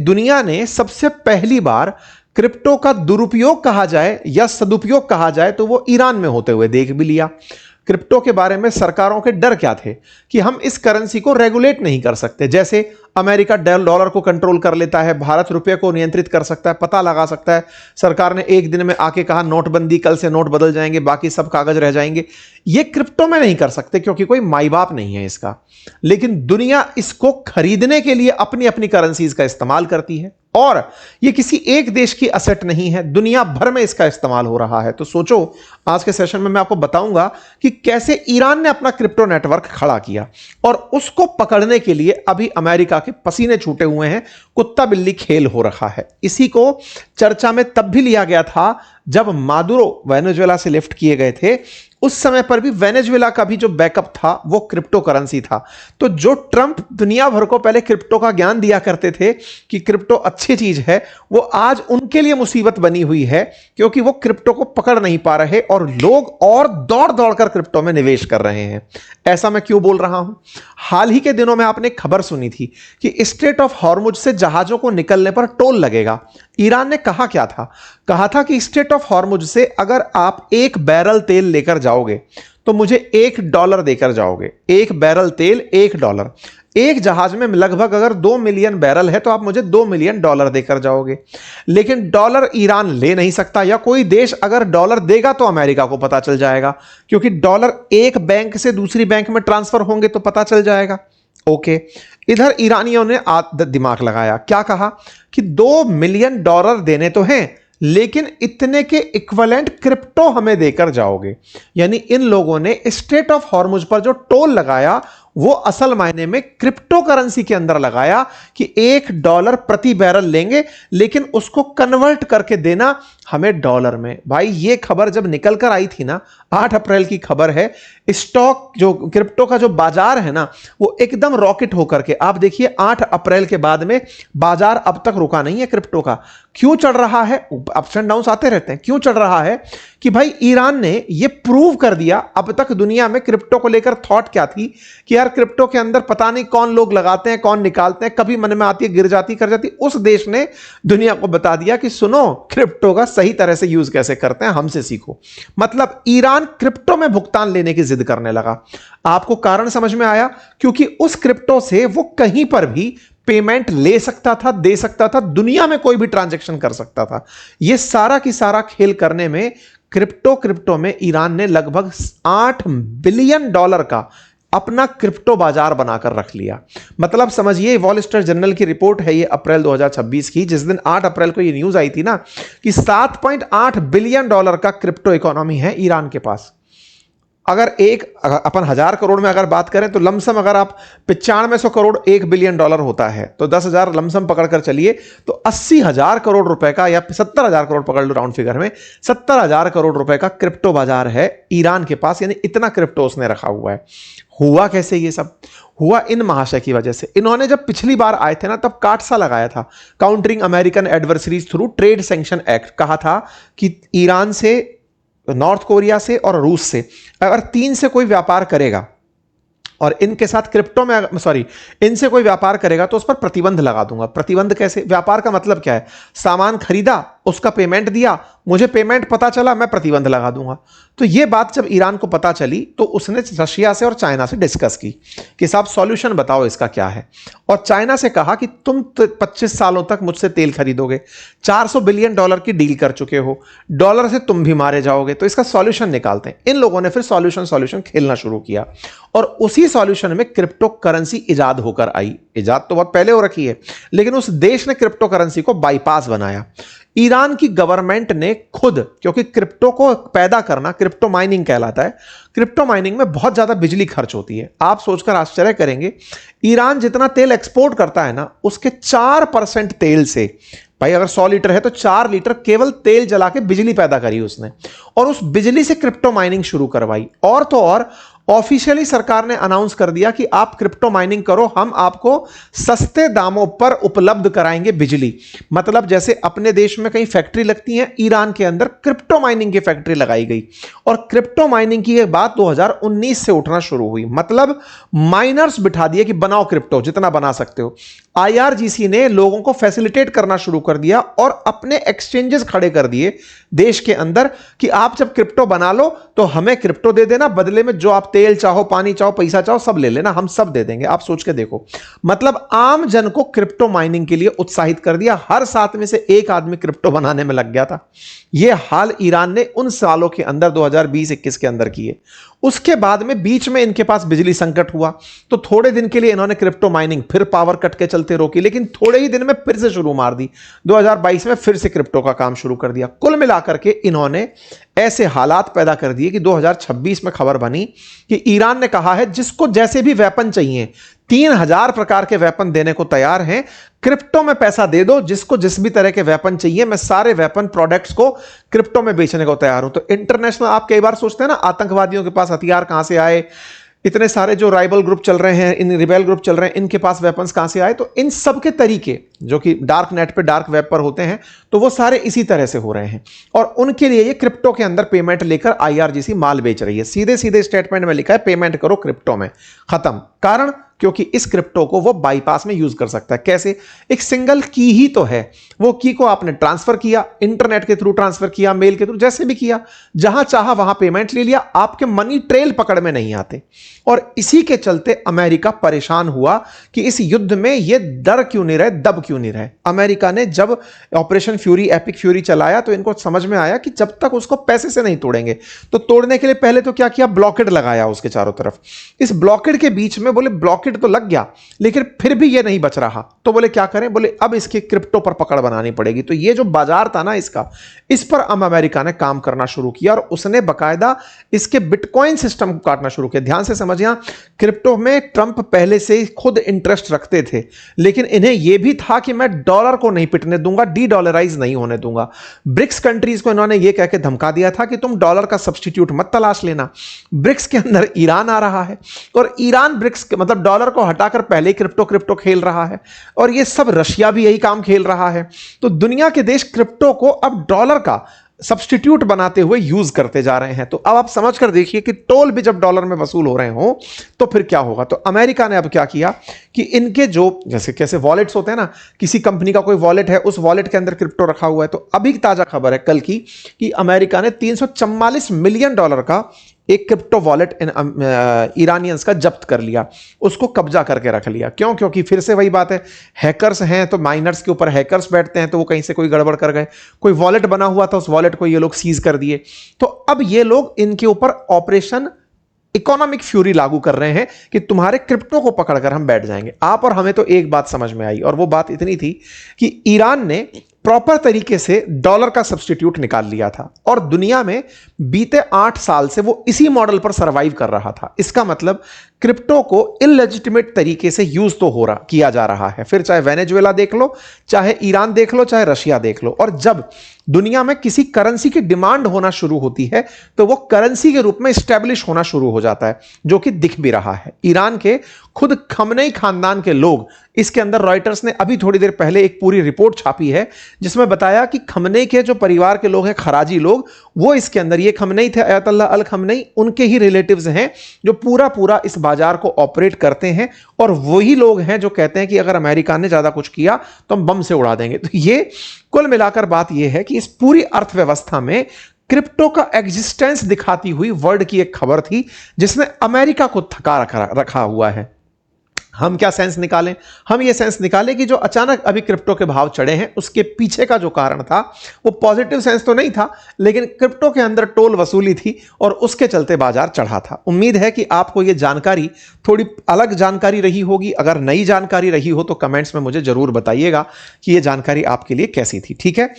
दुनिया ने सबसे पहली बार क्रिप्टो का दुरुपयोग कहा जाए या सदुपयोग कहा जाए तो वो ईरान में होते हुए देख भी लिया। क्रिप्टो के बारे में सरकारों के डर क्या थे कि हम इस करेंसी को रेगुलेट नहीं कर सकते। जैसे अमेरिका डॉलर को कंट्रोल कर लेता है, भारत रुपये को नियंत्रित कर सकता है, पता लगा सकता है। सरकार ने एक दिन में आके कहा नोटबंदी, कल से नोट बदल जाएंगे, बाकी सब कागज रह जाएंगे। ये क्रिप्टो में नहीं कर सकते क्योंकि कोई माई बाप नहीं है इसका। लेकिन दुनिया इसको खरीदने के लिए अपनी अपनी करेंसीज का इस्तेमाल करती है और ये किसी एक देश की असेट नहीं है, दुनिया भर में इसका इस्तेमाल हो रहा है। तो सोचो, आज के सेशन में मैं आपको बताऊंगा कि कैसे ईरान ने अपना क्रिप्टो नेटवर्क खड़ा किया और उसको पकड़ने के लिए अभी अमेरिका के पसीने छूटे हुए हैं, कुत्ता बिल्ली खेल हो रहा है। इसी को चर्चा में तब भी लिया गया था जब मादुरो वेनेजुएला से लिफ्ट किए गए थे। उस समय पर भी वेनेजुएला का भी जो बैकअप था वो क्रिप्टो करेंसी था। तो जो ट्रंप दुनिया भर को पहले क्रिप्टो का ज्ञान दिया करते थे कि क्रिप्टो अच्छी चीज है, वो आज उनके लिए मुसीबत बनी हुई है क्योंकि वो क्रिप्टो को पकड़ नहीं पा रहे और लोग और दौड़ दौड़ कर क्रिप्टो में निवेश कर रहे हैं। ऐसा मैं क्यों बोल रहा हूं? हाल ही के दिनों में आपने खबर सुनी थी कि स्ट्रेट ऑफ हॉर्मुज से जहाजों को निकलने पर टोल लगेगा। ईरान ने कहा क्या था? कहा था कि स्ट्रेट ऑफ हॉर्मुज से अगर आप 1 बैरल तेल लेकर जाओगे तो मुझे $1 देकर जाओगे। 1 बैरल तेल $1। एक जहाज में लगभग अगर 2 मिलियन बैरल है तो आप मुझे $2 मिलियन देकर जाओगे। लेकिन डॉलर ईरान ले नहीं सकता, या कोई देश अगर डॉलर देगा तो अमेरिका को पता चल जाएगा, क्योंकि डॉलर एक बैंक से दूसरी बैंक में ट्रांसफर होंगे तो पता चल जाएगा। ओके, इधर ईरानियों ने दिमाग लगाया, क्या कहा कि $2 मिलियन देने तो हैं लेकिन इतने के इक्विवेलेंट क्रिप्टो हमें देकर जाओगे। यानी इन लोगों ने स्ट्रेट ऑफ हॉर्मुज पर जो टोल लगाया वो असल मायने में क्रिप्टो करेंसी के अंदर लगाया कि $1 प्रति बैरल लेंगे लेकिन उसको कन्वर्ट करके देना हमें डॉलर में। भाई ये खबर जब निकल कर आई थी ना, 8 अप्रैल की खबर है, स्टॉक जो क्रिप्टो का जो बाजार है ना वो एकदम रॉकेट होकर के, आप देखिए 8 अप्रैल के बाद में बाजार अब तक रुका नहीं है क्रिप्टो का। क्यों चढ़ रहा है? अप्स एंड डाउन्स आते रहते हैं। क्यों चढ़ रहा है? कि भाई ईरान ने ये प्रूव कर दिया। अब तक दुनिया में क्रिप्टो को लेकर थॉट क्या थी कि यार क्रिप्टो के अंदर पता नहीं कौन लोग लगाते हैं, कौन निकालते हैं, कभी मन में आती है गिर जाती कर जाती। उस देश ने दुनिया को बता दिया कि सुनो, क्रिप्टो का सही तरह से यूज कैसे करते हैं, हमसे सीखो। मतलब ईरान क्रिप्टो में भुगतान लेने की जिद करने लगा। आपको कारण समझ में आया? क्योंकि उस क्रिप्टो से वो कहीं पर भी पेमेंट ले सकता था, दे सकता था, दुनिया में कोई भी ट्रांजैक्शन कर सकता था। यह सारा की सारा खेल करने में क्रिप्टो में ईरान ने लगभग $8 बिलियन का अपना क्रिप्टो बाजार बनाकर रख लिया। मतलब समझिए, वॉल स्ट्रीट जर्नल की रिपोर्ट है ये अप्रैल 2026 की, जिस दिन 8 अप्रैल को ये न्यूज आई थी ना कि $7.8 बिलियन का क्रिप्टो इकोनॉमी है ईरान के पास। अगर अपन 1000 करोड़ में अगर बात करें तो लमसम अगर आप 9500 करोड़ $1 बिलियन होता है तो 10,000 लमसम पकड़कर चलिए तो 80,000 करोड़ रुपए का, या 70,000 करोड़ पकड़ लो राउंड फिगर में, 70,000 करोड़ रुपए का क्रिप्टो बाजार है ईरान के पास। यानी इतना क्रिप्टो उसने रखा हुआ है। हुआ कैसे? ये सब हुआ इन महाशय की वजह से। इन्होंने जब पिछली बार आए थे ना तब काट सा लगाया था, countering American adversaries through trade sanction act. कहा था कि ईरान से, नॉर्थ कोरिया से और रूस से अगर 3 से कोई व्यापार करेगा और इनके साथ क्रिप्टो में इनसे कोई व्यापार करेगा तो उस पर प्रतिबंध लगा दूंगा। प्रतिबंध कैसे? व्यापार का मतलब क्या है? सामान खरीदा, उसका पेमेंट दिया, मुझे पेमेंट पता चला, मैं प्रतिबंध लगा दूंगा। तो यह बात जब ईरान को पता चली तो उसने रशिया से और चाइना से डिस्कस की कि साहब सॉल्यूशन बताओ इसका क्या है। और चाइना से कहा कि तुम 25 सालों तक मुझसे तेल खरीदोगे, $400 बिलियन की डील कर चुके हो, डॉलर से तुम भी मारे जाओगे, तो इसका सॉल्यूशन निकालते हैं। इन लोगों ने फिर सॉल्यूशन खेलना शुरू किया और उसी सॉल्यूशन में क्रिप्टो करेंसी इजाद होकर आई। इजाद तो बहुत पहले हो रखी है, लेकिन उस देश ने क्रिप्टो करेंसी को बाईपास बनाया। ईरान की गवर्नमेंट ने खुद, क्योंकि क्रिप्टो को पैदा करना क्रिप्टो माइनिंग कहलाता है, क्रिप्टो माइनिंग में बहुत ज्यादा बिजली खर्च होती है। आप सोचकर आश्चर्य करेंगे, ईरान जितना तेल एक्सपोर्ट करता है ना उसके 4% तेल से, भाई अगर 100 लीटर है तो 4 लीटर केवल तेल जला के बिजली पैदा करी उसने, और उस बिजली से क्रिप्टो माइनिंग शुरू करवाई। और तो और ऑफिशियली सरकार ने अनाउंस कर दिया कि आप क्रिप्टो माइनिंग करो, हम आपको सस्ते दामों पर उपलब्ध कराएंगे बिजली। मतलब जैसे अपने देश में कई फैक्ट्री लगती हैं, ईरान के अंदर क्रिप्टो माइनिंग की फैक्ट्री लगाई गई और क्रिप्टो माइनिंग की एक बात 2019 से उठना शुरू हुई। मतलब माइनर्स बिठा दिए कि बनाओ क्रिप्टो, जितना बना सकते हो। आईआरजीसी ने लोगों को फैसिलिटेट करना शुरू कर दिया और अपने एक्सचेंजेस खड़े कर दिए देश के अंदर कि आप जब क्रिप्टो बना लो तो हमें क्रिप्टो दे देना, बदले में जो आप तेल चाहो, पानी चाहो, पैसा चाहो, सब ले लेना, हम सब दे देंगे। आप सोच के देखो, मतलब आम जन को क्रिप्टो माइनिंग के लिए उत्साहित कर दिया। हर 7 में से 1 आदमी क्रिप्टो बनाने में लग गया था। यह हाल ईरान ने उन सालों के अंदर 2020-21 के अंदर किए। उसके बाद में बीच में इनके पास बिजली संकट हुआ तो थोड़े दिन के लिए इन्होंने क्रिप्टो माइनिंग फिर पावर कट के चलते रोकी, लेकिन थोड़े ही दिन में फिर से शुरू मार दी। 2022 में फिर से क्रिप्टो का काम शुरू कर दिया। कुल मिलाकर के इन्होंने ऐसे हालात पैदा कर दिए कि 2026 में खबर बनी कि ईरान ने कहा है जिसको जैसे भी वेपन चाहिए, 3000 प्रकार के वेपन देने को तैयार हैं, क्रिप्टो में पैसा दे दो, जिसको जिस भी तरह के वेपन चाहिए मैं सारे वेपन प्रोडक्ट्स को क्रिप्टो में बेचने को तैयार हूं। तो इंटरनेशनल, आप कई बार सोचते हैं ना आतंकवादियों के पास हथियार कहां से आए, इतने सारे जो राइवल ग्रुप चल रहे हैं, इन रिबेल ग्रुप चल रहे हैं, इनके पास वेपन्स कहां से आए, तो इन सब के तरीके जो कि डार्क नेट पे, डार्क वेब पर होते हैं, तो वो सारे इसी तरह से हो रहे हैं और उनके लिए ये क्रिप्टो के अंदर पेमेंट लेकर आईआरजीसी माल बेच रही है। सीधे सीधे स्टेटमेंट में लिखा है पेमेंट करो क्रिप्टो में, खत्म। कारण क्योंकि इस क्रिप्टो को वो बाईपास में यूज कर सकता है। कैसे? एक सिंगल की ही तो है, वो की को आपने ट्रांसफर किया, इंटरनेट के थ्रू ट्रांसफर किया, मेल के थ्रू, जैसे भी किया, जहां चाहा वहां पेमेंट ले लिया, आपके मनी ट्रेल पकड़ में नहीं आते। और इसी के चलते अमेरिका परेशान हुआ कि इस युद्ध में ये डर क्यों नहीं रहे, दब क्यों नहीं रहे। अमेरिका ने जब ऑपरेशन फ्यूरी, एपिक फ्यूरी चलाया तो इनको समझ में आया कि जब तक उसको पैसे से नहीं तोड़ेंगे, तो तोड़ने के लिए पहले तो क्या किया, ब्लॉकेड लगाया उसके चारों तरफ। इस ब्लॉकेड के बीच में बोले ब्लॉकेड तो लग गया लेकिन फिर भी ये नहीं बच रहा, तो बोले क्या करें, बोले अब इसके क्रिप्टो पर पकड़ बनानी पड़ेगी। तो ये जो बाजार था ना इसका, इस पर अमेरिका ने काम करना शुरू किया और उसने बकायदा इसके बिटकॉइन सिस्टम को काटना शुरू किया। ध्यान से समझिए, क्रिप्टो में ट्रंप पहले से ही खुद इंटरेस्ट रखते थे, लेकिन इन्हें यह भी था कि मैं डॉलर को नहीं पिटने दूंगा, डी डॉलराइज नहीं होने दूंगा। ब्रिक्स कंट्रीज को इन्होंने यह कहकर धमका दिया था कि तुम डॉलर का सब्स्टिट्यूट मत तलाश लेना। ब्रिक्स के अंदर ईरान आ रहा है और ईरान ब्रिक्स मतलब डॉलर को हटाकर पहले क्रिप्टो क्रिप्टो खेल रहा है और ये सब रशिया भी यही काम खेल रहा है। तो दुनिया के देश क्रिप्टो को अब डॉलर का सब्स्टिट्यूट बनाते हुए यूज करते जा रहे हैं। तो अब आप समझ कर देखिए कि टोल भी जब डॉलर में वसूल हो रहे हो तो फिर क्या होगा। तो अमेरिका ने अब क्या किया कि इनके जो जैसे कैसे वॉलेट्स होते हैं ना, किसी कंपनी का कोई वॉलेट है, उस वॉलेट के अंदर क्रिप्टो रखा हुआ है, तो अभी ताजा खबर है कल की कि अमेरिका ने $344 मिलियन का एक क्रिप्टो वॉलेट ईरानियंस का जब्त कर लिया, उसको कब्जा करके रख लिया। क्यों? क्योंकि फिर से वही बात है, हैकर्स हैं तो माइनर्स के ऊपर हैकर्स बैठते हैं, तो वो कहीं से कोई गड़बड़ कर गए, कोई वॉलेट बना हुआ था, उस वॉलेट को ये लोग सीज कर दिए। तो अब ये लोग इनके ऊपर ऑपरेशन इकोनॉमिक फ्यूरी लागू कर रहे हैं कि तुम्हारे क्रिप्टो को पकड़कर हम बैठ जाएंगे। आप और हमें तो एक बात समझ में आई और वो बात इतनी थी कि ईरान ने प्रॉपर तरीके से डॉलर का सब्स्टिट्यूट निकाल लिया था और दुनिया में बीते 8 साल से वो इसी मॉडल पर सरवाइव कर रहा था। इसका मतलब क्रिप्टो को इलेजिटिमेट तरीके से यूज तो हो रहा किया जा रहा है। फिर चाहे वेनेजुएला देख लो, चाहे ईरान देख लो, चाहे रशिया देख लो। और जब दुनिया में किसी करेंसी की डिमांड होना शुरू होती है तो वो करेंसी के रूप में स्टैब्लिश होना शुरू हो जाता है, जो कि दिख भी रहा है। ईरान के खुद खमनेई खानदान के लोग, इसके अंदर रॉयटर्स ने अभी थोड़ी देर पहले एक पूरी रिपोर्ट छापी है जिसमें बताया कि खमनेई के जो परिवार के लोग हैं, खराजी लोग, वो इसके अंदर, ये खमनेई थे अयतुल्लाह अल खमनेई, उनके ही रिलेटिव्स हैं जो पूरा पूरा इस बाजार को ऑपरेट करते हैं और वही लोग हैं जो कहते हैं कि अगर अमेरिका ने ज्यादा कुछ किया तो हम बम से उड़ा देंगे। तो ये कुल मिलाकर बात यह है कि इस पूरी अर्थव्यवस्था में क्रिप्टो का एग्जिस्टेंस दिखाती हुई वर्ल्ड की एक खबर थी जिसने अमेरिका को थका रखा हुआ है। हम क्या सेंस निकालें? हम ये सेंस निकालें कि जो अचानक अभी क्रिप्टो के भाव चढ़े हैं उसके पीछे का जो कारण था वो पॉजिटिव सेंस तो नहीं था, लेकिन क्रिप्टो के अंदर टोल वसूली थी और उसके चलते बाजार चढ़ा था। उम्मीद है कि आपको ये जानकारी थोड़ी अलग जानकारी रही होगी। अगर नई जानकारी रही हो तो कमेंट्स में मुझे जरूर बताइएगा कि ये जानकारी आपके लिए कैसी थी। ठीक है।